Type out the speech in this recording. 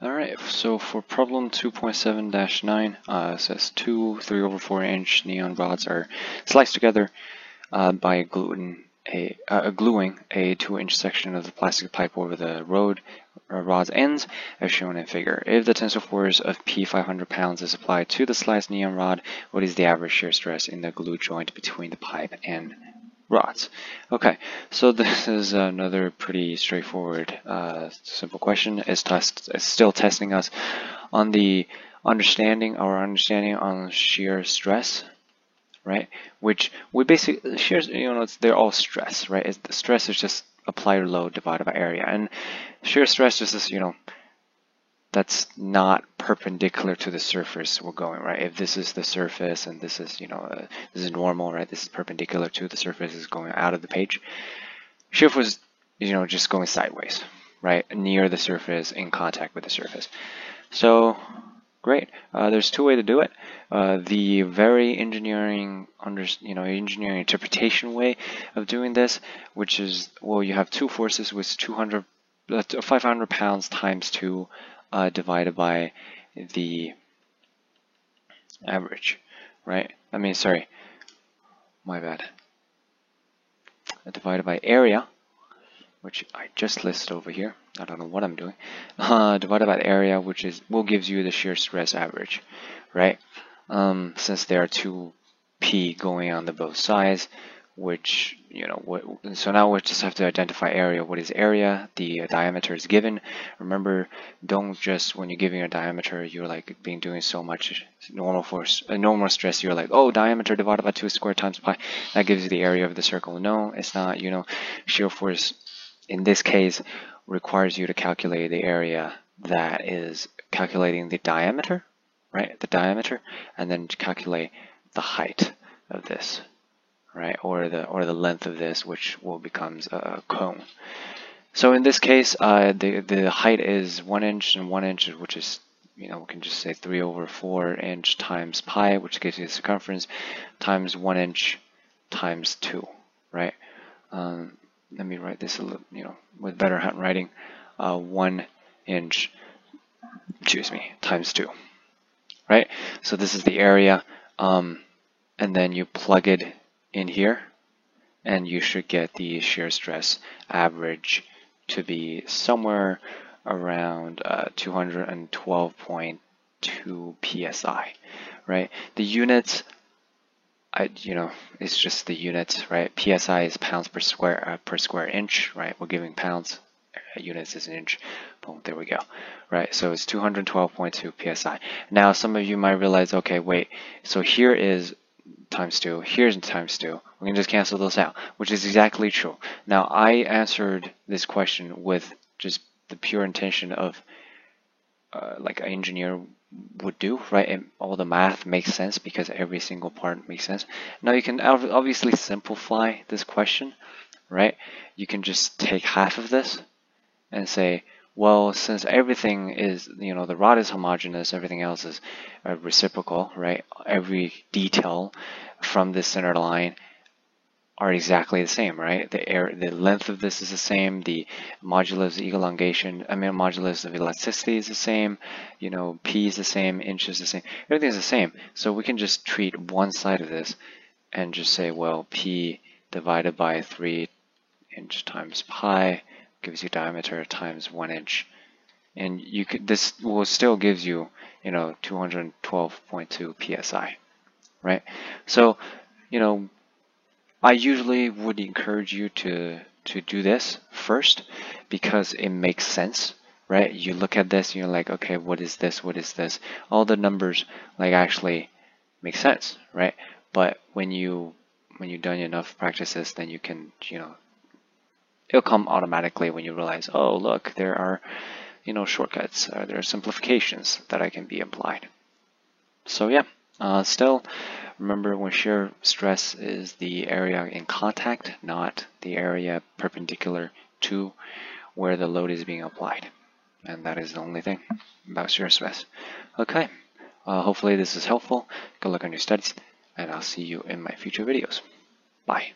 Alright, so for problem 2.7-9, it says two 3/4-inch neon rods are sliced together by gluing a 2-inch section of the plastic pipe over the rod's ends, as shown in figure. If the tensile force of P 500 pounds is applied to the sliced neon rod, what is the average shear stress in the glue joint between the pipe and rods? Okay, so this is another pretty straightforward, simple question. It's still testing us on our understanding on shear stress, right? Which we basically shears, they're all stress, right? The stress is just applied load divided by area, and shear stress is just that's not perpendicular to the surface we're going, right? If this is the surface and this is, this is normal, right? This is perpendicular to the surface, is going out of the page. Shear force is, just going sideways, right? Near the surface, in contact with the surface. So, great. There's two ways to do it. The very engineering interpretation way of doing this, which is, well, you have two forces with 500 pounds times 2 divided by the average, right? Sorry, my bad. Divided by area, which I just listed over here. I don't know what I'm doing. Divided by the area, which gives you the shear stress average, right? Since there are two P going on the both sides, which, so now we just have to identify area. What is area? The diameter is given. Remember, don't just, when you're giving a diameter, you're like doing so much normal stress, you're like, oh, diameter divided by 2 squared times pi, that gives you the area of the circle. No, it's not. Shear force in this case requires you to calculate the area that is calculating the diameter, right? The diameter, and then calculate the height of this, right? Or the length of this, which becomes a cone. So in this case, the height is 1 inch, and 1 inch, which is, we can just say 3/4 times pi, which gives you the circumference, times 1 inch times 2, right? Let me write this a little, with better handwriting. 1 inch, times 2, right? So this is the area, and then you plug it in here, and you should get the shear stress average to be somewhere around 212.2 psi, right? The units, it's just the units, right? PSI is pounds per square inch, right? We're giving pounds. Units is an inch. Boom, there we go, right? So it's 212.2 psi. Now some of you might realize, okay, wait, so here is times 2, here's times 2. We can just cancel those out, which is exactly true. Now I answered this question with just the pure intention of like an engineer would do, right? And all the math makes sense because every single part makes sense. Now you can obviously simplify this question, right? You can just take half of this and say, well, since everything is, the rod is homogeneous, everything else is reciprocal, right? Every detail from this center line are exactly the same, right? The length of this is the same. The modulus of elongation, modulus of elasticity is the same. P is the same, inch is the same. Everything is the same. So we can just treat one side of this and just say, well, P divided by 3 inch times pi gives you diameter times 1 inch, and this will still gives you 212.2 psi, right? So I usually would encourage you to do this first because it makes sense, right? You look at this and you're like, okay, what is this? What is this? All the numbers actually make sense, right? But when you've done enough practices, then you can it'll come automatically when you realize, oh, look, there are, shortcuts, there are simplifications that I can be applied. So yeah, still remember when shear stress is the area in contact, not the area perpendicular to where the load is being applied. And that is the only thing about shear stress. Okay, hopefully this is helpful. Good luck on your studies, and I'll see you in my future videos. Bye.